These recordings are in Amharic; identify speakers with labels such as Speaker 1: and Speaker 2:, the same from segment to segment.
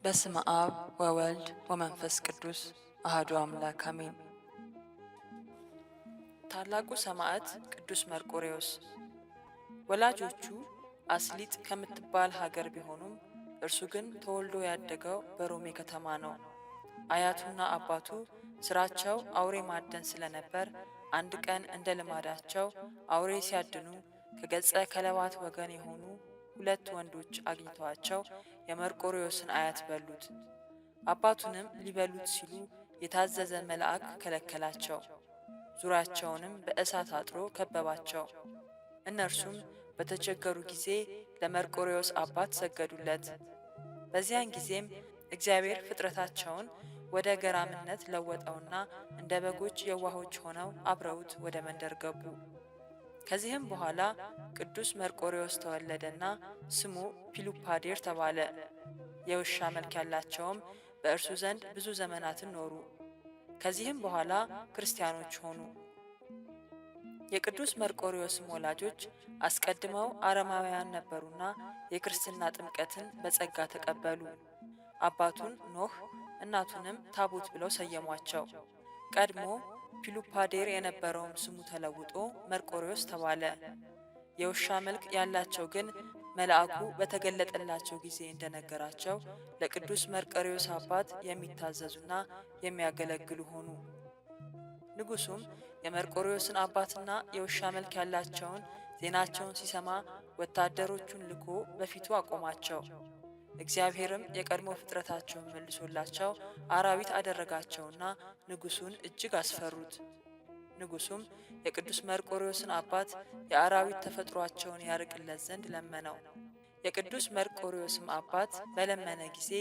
Speaker 1: በስመ አብ ወወልድ ወመንፈስ ቅዱስ አሐዱ አምላክ አሜን። ታላቁ ሰማዕት ቅዱስ መርቆሬዎስ ወላጆቹ አስሊጥ ከምትባል ሀገር ቢሆኑም እርሱ ግን ተወልዶ ያደገው በሮሜ ከተማ ነው። አያቱና አባቱ ስራቸው አውሬ ማደን ስለነበር አንድ ቀን እንደ ልማዳቸው አውሬ ሲያድኑ ከገጸ ከለባት ወገን የሆኑ ሁለት ወንዶች አግኝተዋቸው የመርቆሬዎስን አያት በሉት። አባቱንም ሊበሉት ሲሉ የታዘዘ መልአክ ከለከላቸው። ዙሪያቸውንም በእሳት አጥሮ ከበባቸው። እነርሱም በተቸገሩ ጊዜ ለመርቆሬዎስ አባት ሰገዱለት። በዚያን ጊዜም እግዚአብሔር ፍጥረታቸውን ወደ ገራምነት ለወጠውና እንደ በጎች የዋሆች ሆነው አብረውት ወደ መንደር ገቡ። ከዚህም በኋላ ቅዱስ መርቆሬዎስ ተወለደና ስሙ ፒሉፓዴር ተባለ። የውሻ መልክ ያላቸውም በእርሱ ዘንድ ብዙ ዘመናትን ኖሩ። ከዚህም በኋላ ክርስቲያኖች ሆኑ። የቅዱስ መርቆሬዎስም ወላጆች አስቀድመው አረማውያን ነበሩና የክርስትና ጥምቀትን በጸጋ ተቀበሉ። አባቱን ኖህ እናቱንም ታቦት ብለው ሰየሟቸው። ቀድሞ ፒሉፓዴር የነበረውም ስሙ ተለውጦ መርቆሬዎስ ተባለ። የውሻ መልክ ያላቸው ግን መልአኩ በተገለጠላቸው ጊዜ እንደነገራቸው ለቅዱስ መርቆሬዎስ አባት የሚታዘዙና የሚያገለግሉ ሆኑ። ንጉሡም የመርቆሬዎስን አባትና የውሻ መልክ ያላቸውን ዜናቸውን ሲሰማ ወታደሮቹን ልኮ በፊቱ አቆማቸው። እግዚአብሔርም የቀድሞ ፍጥረታቸውን መልሶላቸው አራዊት አደረጋቸውና ንጉሡን እጅግ አስፈሩት። ንጉሡም የቅዱስ መርቆሬዎስን አባት የአራዊት ተፈጥሯቸውን ያርቅለት ዘንድ ለመነው። የቅዱስ መርቆሬዎስም አባት በለመነ ጊዜ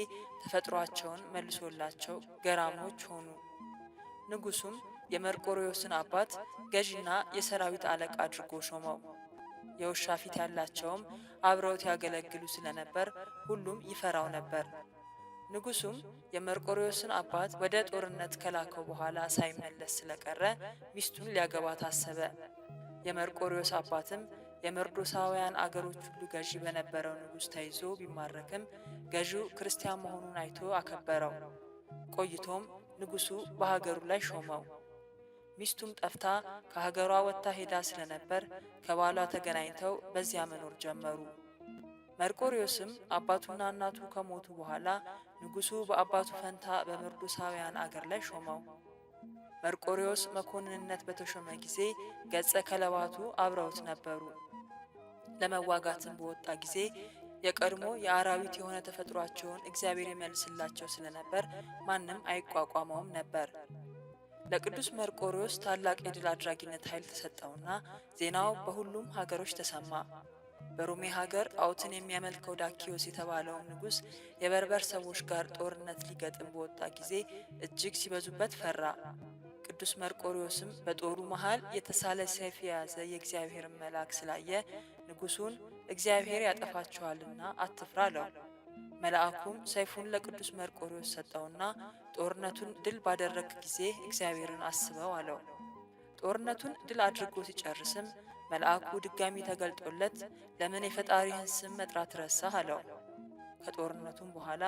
Speaker 1: ተፈጥሯቸውን መልሶላቸው ገራሞች ሆኑ። ንጉሡም የመርቆሬዎስን አባት ገዥና የሰራዊት አለቃ አድርጎ ሾመው። የውሻ ፊት ያላቸውም አብረውት ያገለግሉ ስለነበር ሁሉም ይፈራው ነበር። ንጉሡም የመርቆሬዎስን አባት ወደ ጦርነት ከላከው በኋላ ሳይመለስ ስለቀረ ሚስቱን ሊያገባ ታሰበ። የመርቆሬዎስ አባትም የመርዶሳውያን አገሮች ሁሉ ገዢ በነበረው ንጉሥ ተይዞ ቢማረክም ገዢው ክርስቲያን መሆኑን አይቶ አከበረው። ቆይቶም ንጉሡ በሀገሩ ላይ ሾመው። ሚስቱም ጠፍታ ከሀገሯ ወጥታ ሄዳ ስለነበር ከባሏ ተገናኝተው በዚያ መኖር ጀመሩ። መርቆሬዎስም አባቱና እናቱ ከሞቱ በኋላ ንጉሡ በአባቱ ፈንታ በመርዶሳውያን አገር ላይ ሾመው። መርቆሬዎስ መኮንንነት በተሾመ ጊዜ ገጸ ከለባቱ አብረውት ነበሩ። ለመዋጋትም በወጣ ጊዜ የቀድሞ የአራዊት የሆነ ተፈጥሯቸውን እግዚአብሔር ይመልስላቸው ስለነበር ማንም አይቋቋመውም ነበር። ለቅዱስ መርቆሬዎስ ታላቅ የድል አድራጊነት ኃይል ተሰጠውና ዜናው በሁሉም ሀገሮች ተሰማ። በሮሜ ሀገር ጣዖትን የሚያመልከው ዳኪዎስ የተባለውን ንጉሥ የበርበር ሰዎች ጋር ጦርነት ሊገጥም በወጣ ጊዜ እጅግ ሲበዙበት ፈራ። ቅዱስ መርቆሬዎስም በጦሩ መሃል የተሳለ ሰይፍ የያዘ የእግዚአብሔርን መልአክ ስላየ ንጉሡን እግዚአብሔር ያጠፋቸዋልና አትፍራ አለው። መልአኩም ሰይፉን ለቅዱስ መርቆሬዎስ ሰጠውና ጦርነቱን ድል ባደረግ ጊዜ እግዚአብሔርን አስበው አለው። ጦርነቱን ድል አድርጎ ሲጨርስም መልአኩ ድጋሚ ተገልጦለት ለምን የፈጣሪህን ስም መጥራት ረሳህ አለው። ከጦርነቱም በኋላ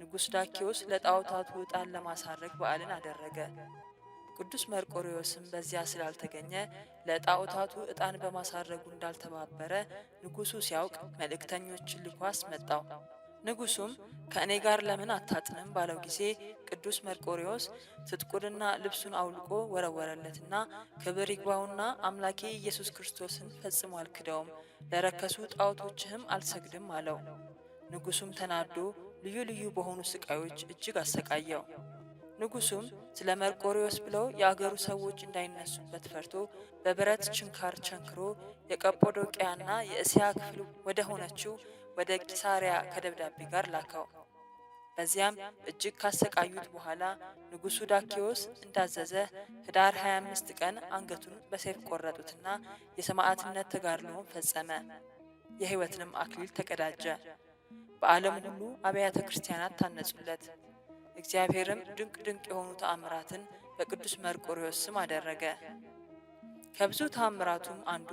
Speaker 1: ንጉሥ ዳኪዎስ ለጣዖታቱ ዕጣን ለማሳረግ በዓልን አደረገ። ቅዱስ መርቆሬዎስም በዚያ ስላልተገኘ ለጣዖታቱ ዕጣን በማሳረጉ እንዳልተባበረ ንጉሡ ሲያውቅ መልእክተኞችን ልኮ አስመጣው። ንጉሡም ከእኔ ጋር ለምን አታጥንም ባለው ጊዜ ቅዱስ መርቆሬዎስ ትጥቁንና ልብሱን አውልቆ ወረወረለትና ክብር ይግባውና አምላኬ ኢየሱስ ክርስቶስን ፈጽሞ አልክደውም፣ ለረከሱ ጣዖቶችህም አልሰግድም አለው። ንጉሡም ተናዶ ልዩ ልዩ በሆኑ ስቃዮች እጅግ አሰቃየው። ንጉሡም ስለ መርቆሬዎስ ብለው የአገሩ ሰዎች እንዳይነሱበት ፈርቶ በብረት ችንካር ቸንክሮ የቀጶዶቅያና የእስያ ክፍል ወደ ሆነችው ወደ ቂሳሪያ ከደብዳቤ ጋር ላከው። በዚያም እጅግ ካሰቃዩት በኋላ ንጉሡ ዳኪዎስ እንዳዘዘ ኅዳር 25 ቀን አንገቱን በሰይፍ ቆረጡትና የሰማዕትነት ተጋድሎውን ፈጸመ። የሕይወትንም አክሊል ተቀዳጀ። በዓለም ሁሉ አብያተ ክርስቲያናት ታነጹለት። እግዚአብሔርም ድንቅ ድንቅ የሆኑ ተአምራትን በቅዱስ መርቆሬዎስ ስም አደረገ። ከብዙ ተአምራቱም አንዱ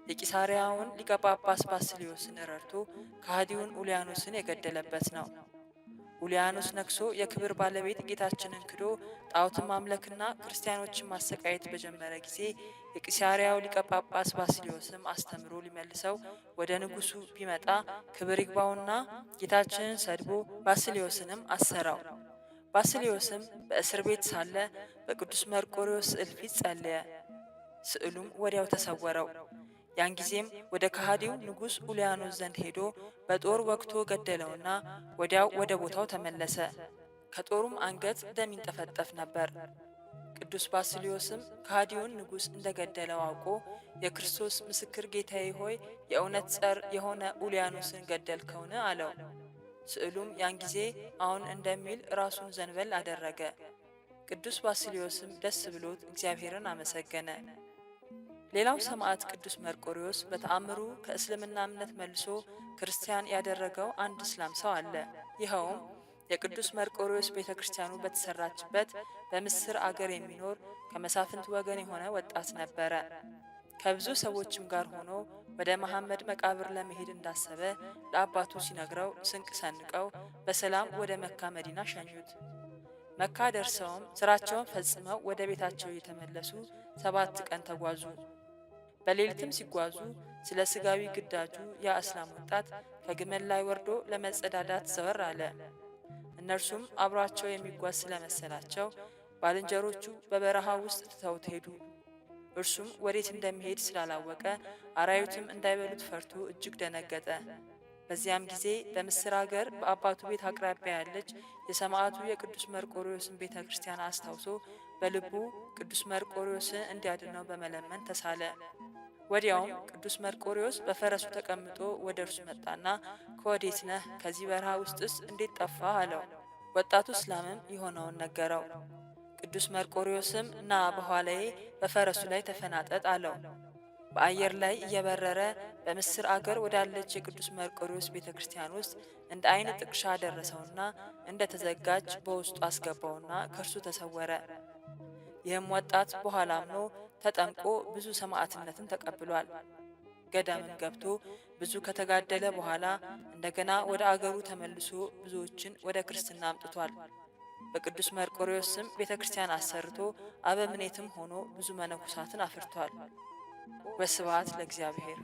Speaker 1: የቂሳሪያውን ሊቀ ጳጳስ ባስልዮስን ረድቶ ከሃዲውን ኡልያኖስን የገደለበት ነው። ኡልያኖስ ነግሶ የክብር ባለቤት ጌታችንን ክዶ ጣዖትን ማምለክና ክርስቲያኖችን ማሰቃየት በጀመረ ጊዜ የቂሳርያው ሊቀ ጳጳስ ባስልዮስም አስተምሮ ሊመልሰው ወደ ንጉሱ ቢመጣ ክብር ይግባውና ጌታችንን ሰድቦ ባስልዮስንም አሰራው። ባስልዮስም በእስር ቤት ሳለ በቅዱስ መርቆሬዎስ ስዕል ፊት ጸለየ። ስዕሉም ወዲያው ተሰወረው። ያን ጊዜም ወደ ከሃዲው ንጉሥ ኡልያኖስ ዘንድ ሄዶ በጦር ወግቶ ገደለውና ወዲያው ወደ ቦታው ተመለሰ። ከጦሩም አንገት ደም ይንጠፈጠፍ ነበር። ቅዱስ ባስልዮስም ከሃዲውን ንጉሥ እንደገደለው አውቆ የክርስቶስ ምስክር ጌታዬ ሆይ የእውነት ጸር የሆነ ኡልያኖስን ገደልከውን? አለው። ስዕሉም ያን ጊዜ አሁን እንደሚል ራሱን ዘንበል አደረገ። ቅዱስ ባስልዮስም ደስ ብሎት እግዚአብሔርን አመሰገነ። ሌላው ሰማዕት ቅዱስ መርቆሬዎስ በተአምሩ ከእስልምና እምነት መልሶ ክርስቲያን ያደረገው አንድ እስላም ሰው አለ። ይኸውም የቅዱስ መርቆሬዎስ ቤተ ክርስቲያኑ በተሰራችበት በምስር አገር የሚኖር ከመሳፍንት ወገን የሆነ ወጣት ነበረ። ከብዙ ሰዎችም ጋር ሆኖ ወደ መሐመድ መቃብር ለመሄድ እንዳሰበ ለአባቱ ሲነግረው ስንቅ ሰንቀው በሰላም ወደ መካ መዲና ሸኙት። መካ ደርሰውም ስራቸውን ፈጽመው ወደ ቤታቸው እየተመለሱ 7 ቀን ተጓዙ። በሌሊትም ሲጓዙ ስለ ስጋዊ ግዳጁ ያ እስላም ወጣት ከግመል ላይ ወርዶ ለመጸዳዳት ዘወር አለ። እነርሱም አብሯቸው የሚጓዝ ስለመሰላቸው ባልንጀሮቹ በበረሃ ውስጥ ትተውት ሄዱ። እርሱም ወዴት እንደሚሄድ ስላላወቀ አራዊትም እንዳይበሉት ፈርቶ እጅግ ደነገጠ። በዚያም ጊዜ በምስር አገር በአባቱ ቤት አቅራቢያ ያለች የሰማዕቱ የቅዱስ መርቆሬዎስን ቤተ ክርስቲያን አስታውሶ በልቡ ቅዱስ መርቆሬዎስን እንዲያድነው በመለመን ተሳለ። ወዲያውም ቅዱስ መርቆሬዎስ በፈረሱ ተቀምጦ ወደ እርሱ መጣና ከወዴት ነህ? ከዚህ በረሃ ውስጥስ እንዴት ጠፋህ? አለው። ወጣቱ እስላምም የሆነውን ነገረው። ቅዱስ መርቆሬዎስም ና በኋላዬ በፈረሱ ላይ ተፈናጠጥ አለው። በአየር ላይ እየበረረ በምስር አገር ወዳለች የቅዱስ መርቆሬዎስ ቤተ ክርስቲያን ውስጥ እንደ አይን ጥቅሻ ደረሰውና እንደ ተዘጋጅ በውስጡ አስገባውና ከእርሱ ተሰወረ። ይህም ወጣት በኋላ አምኖ ተጠምቆ ብዙ ሰማዕትነትን ተቀብሏል። ገዳምን ገብቶ ብዙ ከተጋደለ በኋላ እንደገና ወደ አገሩ ተመልሶ ብዙዎችን ወደ ክርስትና አምጥቷል። በቅዱስ መርቆሬዎስ ስም ቤተ ክርስቲያን አሰርቶ አበምኔትም ሆኖ ብዙ መነኮሳትን አፍርቷል። ወስብሐት ለእግዚአብሔር።